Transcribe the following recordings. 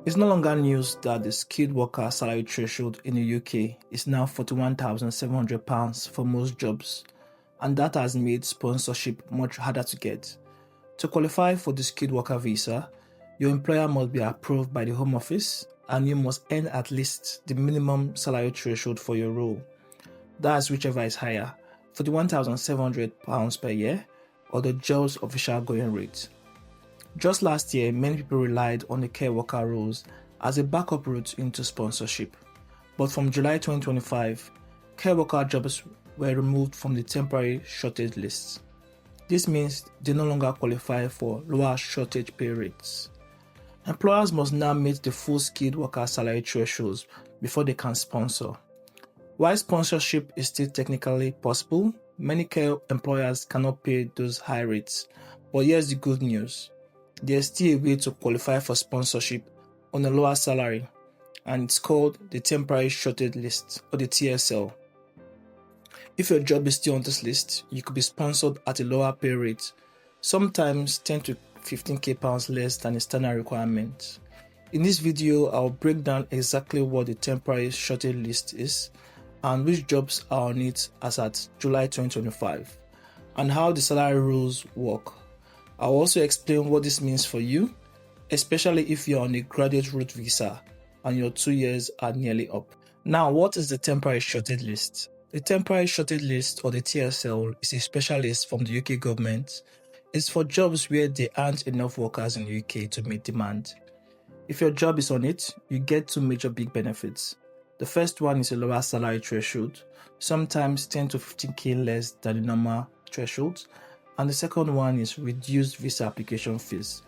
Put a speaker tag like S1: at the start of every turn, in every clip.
S1: It's no longer news that the skilled worker salary threshold in the UK is now £41,700 for most jobs, and that has made sponsorship much harder to get. To qualify for the skilled worker visa, your employer must be approved by the Home Office and you must earn at least the minimum salary threshold for your role. That's whichever is higher, £41,700 per year or the job's official going rate. Just last year, many people relied on the care worker roles as a backup route into sponsorship. But from July 2025, care worker jobs were removed from the temporary shortage list. This means they no longer qualify for lower shortage pay rates. Employers must now meet the full skilled worker salary thresholds before they can sponsor. While sponsorship is still technically possible, many care employers cannot pay those high rates. But here's the good news. There's still a way to qualify for sponsorship on a lower salary, and it's called the Temporary Shortage List, or the TSL. If your job is still on this list, you could be sponsored at a lower pay rate, sometimes 10 to 15k pounds less than the standard requirement. In this video, I'll break down exactly what the Temporary Shortage List is and which jobs are on it as at July 2025, and how the salary rules work. I'll also explain what this means for you, especially if you're on a graduate route visa and your 2 years are nearly up. Now, what is the Temporary Shortage List? The Temporary Shortage List, or the TSL, is a special list from the UK government. It's for jobs where there aren't enough workers in the UK to meet demand. If your job is on it, you get two major big benefits. The first one is a lower salary threshold, sometimes 10 to 15k less than the normal threshold. And the second one is reduced visa application fees.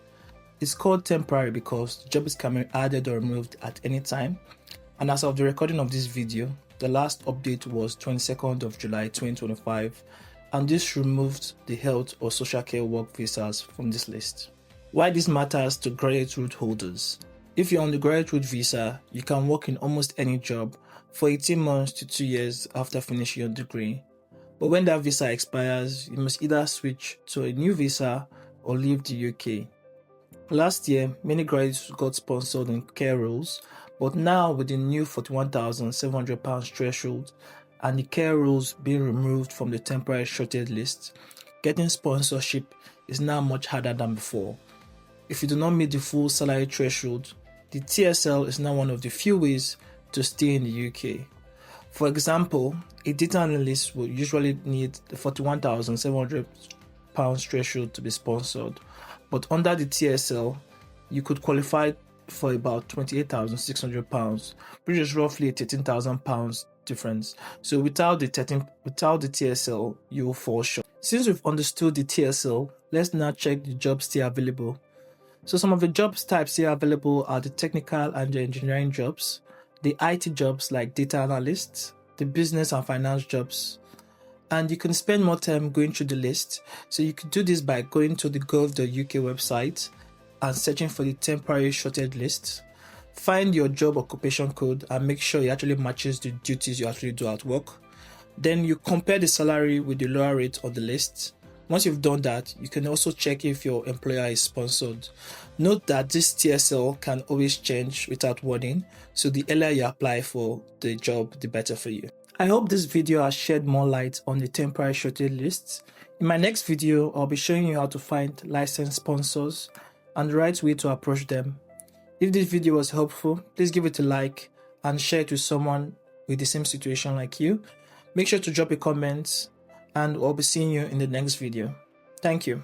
S1: It's called temporary because the job can be added or removed at any time. And as of the recording of this video, the last update was 22nd of July 2025, and this removed the health or social care work visas from this list. Why this matters to graduate route holders? If you're on the graduate route visa, you can work in almost any job for 18 months to 2 years after finishing your degree. But when that visa expires, you must either switch to a new visa or leave the UK. Last year, many graduates got sponsored in care roles, but now with the new £41,700 threshold and the care roles being removed from the temporary shortage list, getting sponsorship is now much harder than before. If you do not meet the full salary threshold, the TSL is now one of the few ways to stay in the UK. For example, a data analyst will usually need the £41,700 threshold to be sponsored, but under the TSL, you could qualify for about £28,600, which is roughly a £13,000 difference. So without the TSL, you will fall short. Since we've understood the TSL, let's now check the jobs still available. So some of the jobs types here available are the technical and the engineering jobs, the IT jobs like data analysts, the business and finance jobs. And you can spend more time going through the list. So you can do this by going to the gov.uk website and searching for the temporary shortage list. Find your job occupation code and make sure it actually matches the duties you actually do at work. Then you compare the salary with the lower rate on the list. Once you've done that, you can also check if your employer is sponsored. Note that this TSL can always change without warning, so the earlier you apply for the job, the better for you. I hope this video has shed more light on the temporary shortage lists. In my next video, I'll be showing you how to find licensed sponsors and the right way to approach them. If this video was helpful, please give it a like and share it with someone with the same situation like you. Make sure to drop a comment, and I'll be seeing you in the next video. Thank you.